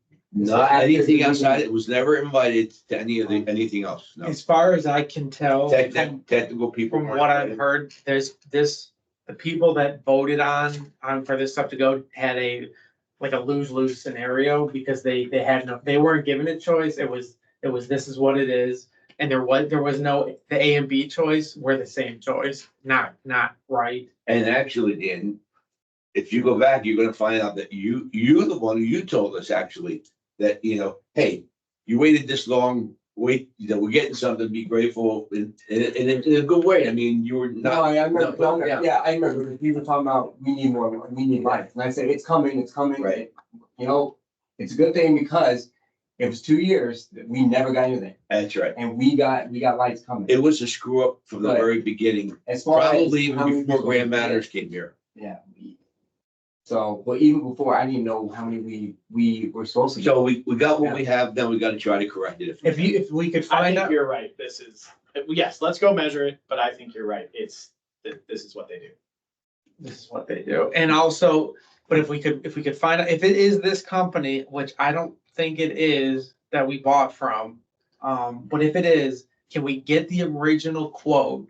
after anything the outside. meeting- It was never invited to anything else. No. As far as I can tell, Technical people. from weren't what I've invited. heard, the people that voted on for this stuff to go had a lose-lose scenario, because they weren't given a choice. It was this is what it is. And there was no, the A and B choice were the same choice, not right. And actually, Dan, if you go back, you're gonna find out that you're the one who told us actually that, hey, you waited this long, wait, we're getting something, be grateful in a good way. I mean, you were No, not. I remember, No, yeah. yeah, I remember, because we were talking about, we need more, we need lights, and I said, it's coming. Right. It's a good thing, because it was 2 years, that we never got anything, That's right. and we got lights coming. It was a screw up from the Right. very beginning, As far as probably how many even before people- Grand Manners came here. Yeah. So, but even before, I didn't know how many we were supposed to get. So we got what we have, then we gotta try to correct it. If we could I find think out, you're right. Yes, let's go measure it, but I think you're right. This is what they do. this is what they do. And also, but if we could find out if it is this company, which I don't think it is, that we bought from. But if it is, can we get the original quote?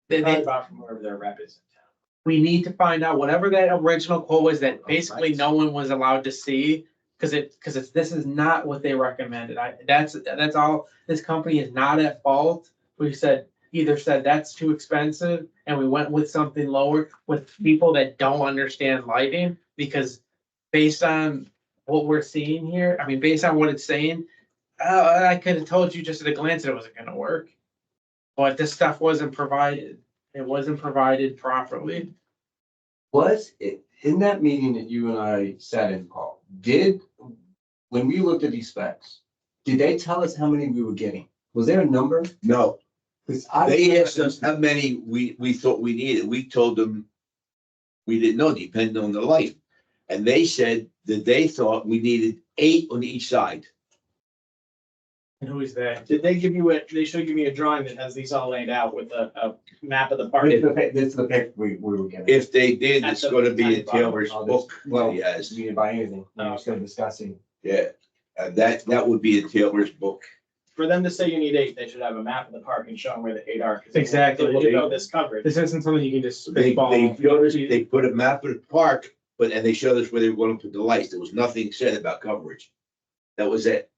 Probably bought from wherever their rep is in town. We need to find out whatever that original quote was that basically no one was allowed to see. This is not what they recommended. That's all, this company is not at fault. We either said that's too expensive and we went with something lower with people that don't understand lighting, because based on what we're seeing here, I mean, based on what it's saying, I could have told you just at a glance that it wasn't gonna work. But this stuff wasn't provided. It wasn't provided properly. Was it, in that meeting that you and I sat in, Paul, when we looked at these specs, did they tell us how many we were getting? Was there a number? No, 'Cause they asked us how many we thought we needed. We told them we didn't know, depending on the light. And they said that they thought we needed 8 on each side. And who is that? Did they give you they should give me a drawing that has these all laid out with a map of the park? This is the pick we were getting. If they did, At it's the gonna be in tiny bottom. Taylor's Oh, book. Well, Yes, we didn't buy anything. We Oh, were still discussing. yeah, that would be in Taylor's book. For them to say you need 8, they should have a map of the park and showing where the 8 are. 'cause Exactly. You know this coverage. This isn't something you can just They spitball. showed us, they put a map of the park, and they showed us where they were gonna put the lights. There was nothing said about coverage. That was it.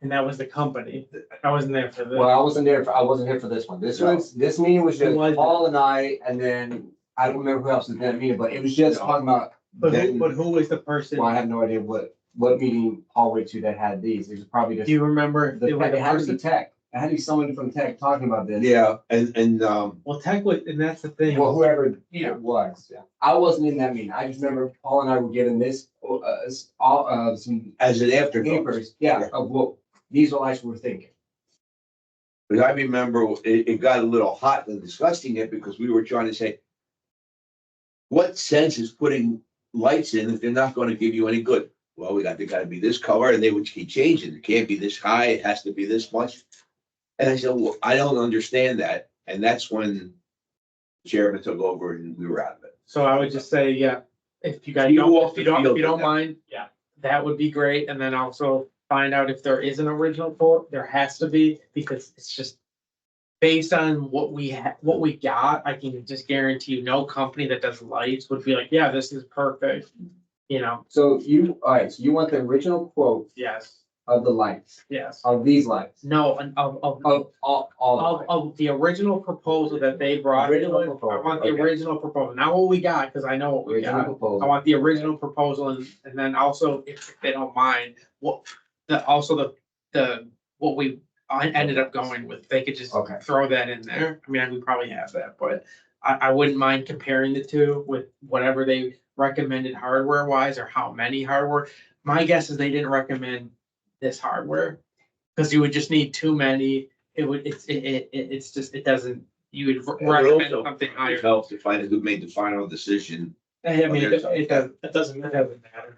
And that was the company. I wasn't there for Well, this. I wasn't here for this one. This No. this meeting was just Who was it? Paul and I, and then I don't remember who else was in that meeting, but it was just No. talking about, But who was the person? well, I have no idea what meeting Paul went to that had these. It was probably just. Do you remember? The, It was it the had to be person. tech. It had to be someone from tech talking about this. Yeah, and, Well, Tech was, and that's the thing. Well, whoever it was, yeah. I wasn't in that meeting. I just remember Paul and I were given this, some as an afterthought. papers, yeah, of what these are lights we were thinking. Because I remember it got a little hot in discussing it because we were trying to say, what sense is putting lights in if they're not gonna give you any good? Well, they gotta be this color, and they would keep changing. It can't be this high, it has to be this much. And I said, well, I don't understand that. And that's when the chairman took over and we were out of it. So I would just say, yeah, if you guys You don't, off if you the don't, if field you don't with that. mind. Yeah. That would be great. And then also find out if there is an original quote. There has to be, because it's just based on what we got, I can just guarantee you, no company that does lights would be like, yeah, this is perfect. You know, So all right, so you want the original quote yes, of the lights, yes. of these lights, No, and of of all the lights. of the original proposal that they brought. Original I proposal, want the okay. original proposal, not what we got, because I know what we Original got. I proposal. want the original proposal and then also, if they don't mind, what we ended up going with, they could just Okay. throw that in there. I mean, we probably have that, but I wouldn't mind comparing the two with whatever they recommended hardware wise or how many hardware. My guess is they didn't recommend this hardware, because you would just need too many. It's just, it doesn't, you would recommend also, something It higher. helps to find who made the final decision. I mean, it doesn't, That doesn't it matter. doesn't matter.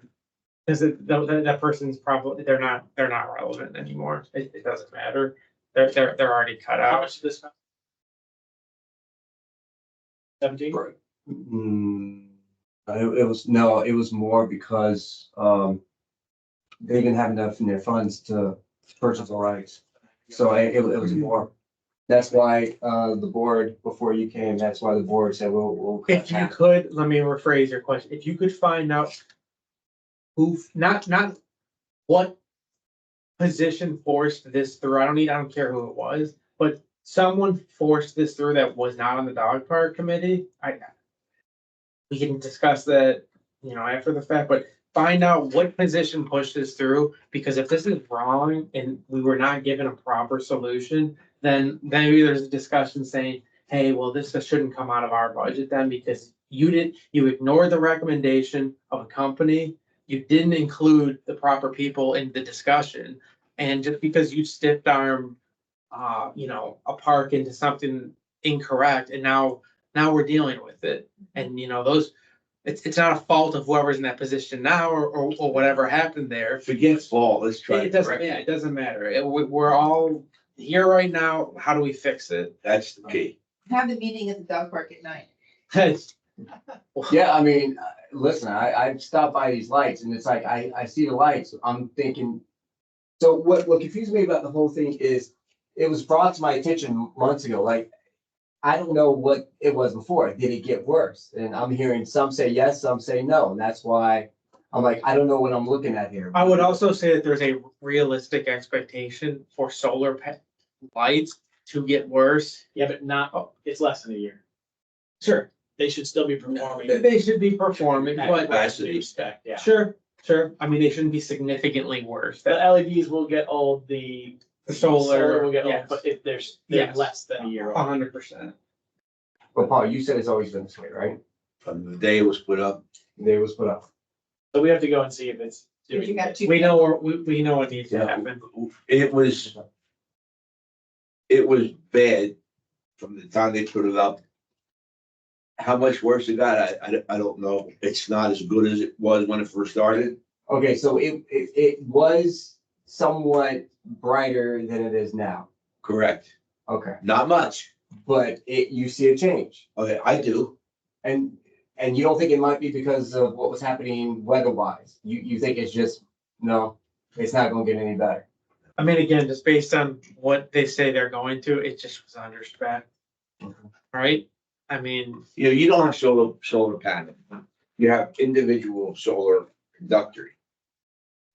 Because that person's probably, they're not relevant anymore. It doesn't matter. They're already cut How out. much did this cost? 17? It was more because, they didn't have enough in their funds to purchase the lights. So it was more. That's why, the board, before you came, that's why the board said, we'll. cut If you half. could, let me rephrase your question. If you could find out who, not what position forced this through. I don't care who it was, but someone forced this through that was not on the dog park committee. We can discuss that, after the fact, but find out what position pushed this through, because if this is wrong and we were not given a proper solution, then maybe there's a discussion saying, hey, well, this shouldn't come out of our budget then, because you ignored the recommendation of a company. You didn't include the proper people in the discussion. And just because you stiff arm, a park into something incorrect, and now we're dealing with it. And it's not a fault of whoever's in that position now or whatever happened there. Forget fall, let's try. It to doesn't, correct yeah, it. it doesn't matter. We're all here right now. How do we fix it? That's the key. Have the meeting at the dog park at night. Yeah, I mean, listen, I stopped by these lights and it's like, I see the lights, I'm thinking. So what confused me about the whole thing is, it was brought to my attention months ago, like, I don't know what it was before. Did it get worse? And I'm hearing some say yes, some say no, and that's why I'm like, I don't know what I'm looking at here. I would also say that there's a realistic expectation for solar lights to get worse. Yeah, but it's less than a year. Sure, They should still be performing. they should be performing, at but capacity respect, yeah. sure. I mean, they shouldn't be significantly worse. The LEDs will get old, the Solar, will get old, yes. but if they're Yes. less than a year old. 100%. But Paul, you said it's always been this way, right? From the day it was put up, They was put up. So we have to go and see if it's. If you got two. We know, we know what needs to Yeah. happen. it was bad from the time they put it up. How much worse it got, I don't know. It's not as good as it was when it first started. Okay, so it was somewhat brighter than it is now. Correct. Okay, Not much. but you see a change. Okay, I do. And you don't think it might be because of what was happening weather-wise? You think it's just, no, it's not gonna get any better? I mean, again, just based on what they say they're going to, it just was underspec. Right? I mean, You don't have solar panel. You have individual solar conductor.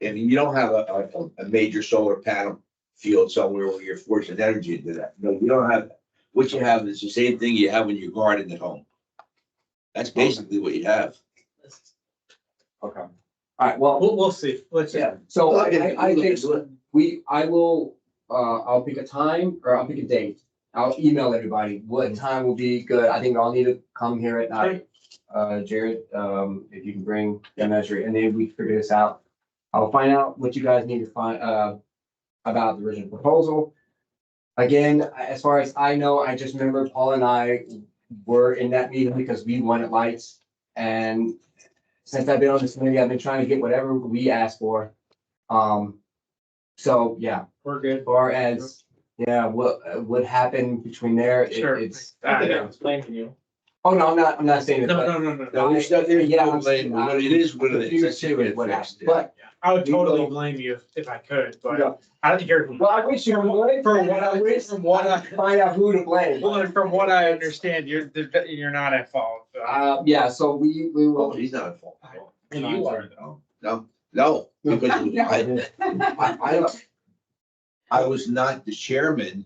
And you don't have a major solar panel field somewhere where you're forcing energy into that. No, you don't have, what you have is the same thing you have in your garden at home. That's basically what you have. Okay. All right, well, we'll see. Let's yeah, so I think I'll pick a time, or I'll pick a date. I'll email everybody what time will be good. I think I'll need to come here at night. Jared, if you can bring the measure, and then we figure this out. I'll find out what you guys need to find, about the original proposal. Again, as far as I know, I just remember Paul and I were in that meeting because we wanted lights. And since I've been on this committee, I've been trying to get whatever we asked for. So, yeah, We're good. as far as, yeah, what happened between there, Sure. it's. I think I was blaming you. Oh, no, I'm not saying it, No, but. no, no, no. No, there's nothing, Yeah, no I'm- blame, but it is what it is. Confused That's too with what happened, fixed, yeah. but, I would We totally will- blame you if I could, but Yeah. I don't hear. well, I wish you would. From what I- wish, from what I- find out who to blame. Well, and from what I understand, you're not at fault. So. Yeah, so we Oh, will. he's not at fault. And you are though. No, because I was not the chairman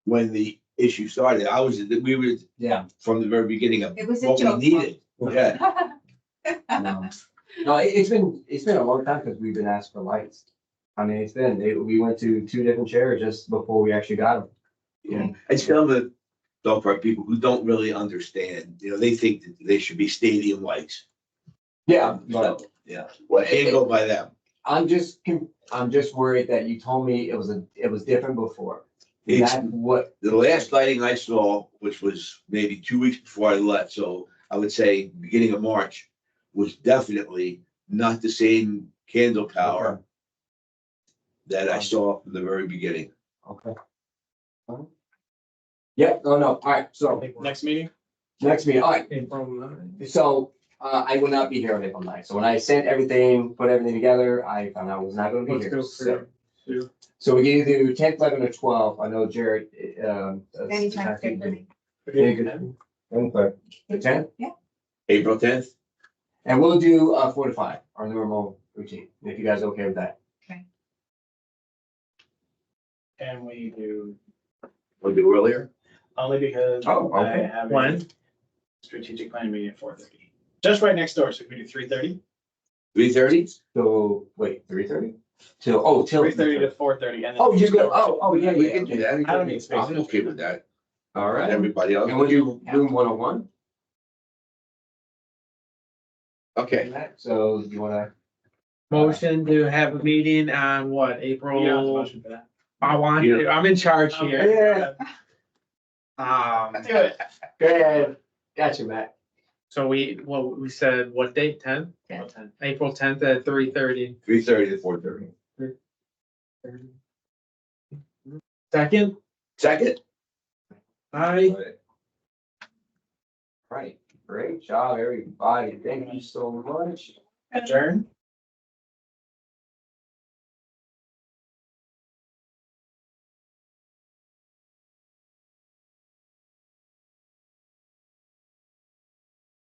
when the issue started. We were Yeah. from the very beginning of It was a what we joke. needed. Yeah, No, it's been a long time because we've been asked for lights. I mean, we went to two different chairs just before we actually got them. yeah. And some of the dog park people who don't really understand, they think that they should be stadium lights. Yeah, but So, yeah, well, can't go by them. I'm just worried that you told me it was different before. It's, That's what, the last lighting I saw, which was maybe 2 weeks before I left, so I would say beginning of March, was definitely not the same candle power that I saw from the very beginning. okay. Yep, no, all right, so Next meeting? next meeting, all right, April 9th. so, I will not be here on April 9th. So when I sent everything, put everything together, I found out I was not gonna be Let's here. go So, for two. so we can either do 10th, 11th, or 12th. I know Jared, Anytime's good for me. The 10th? April 10th? And we'll do 4 to 5, our normal routine, if you guys are okay with that. Can we do, We'll do earlier. only because Oh, I okay. have a When? strategic planning meeting at 4:30. Just right next door, so we do 3:30? 3:30? So, wait, 3:30? Till 3:30 to 4:30 and then. Oh, you go, oh, yeah, We yeah. can do that. I don't need space. I'm okay with that. All right. Everybody else? And we'll do room 101? Okay. So you wanna, Motion to have a meeting on what, You don't have to April? motion for that. I want to, I'm in charge here. yeah, Do it. go ahead, gotcha, Matt. So we said, what date, 10th? April 10th at 3:30. 3:30 to 4:30. Second, Second? aye. Right, great job, everybody, thank you so much. Adjourn?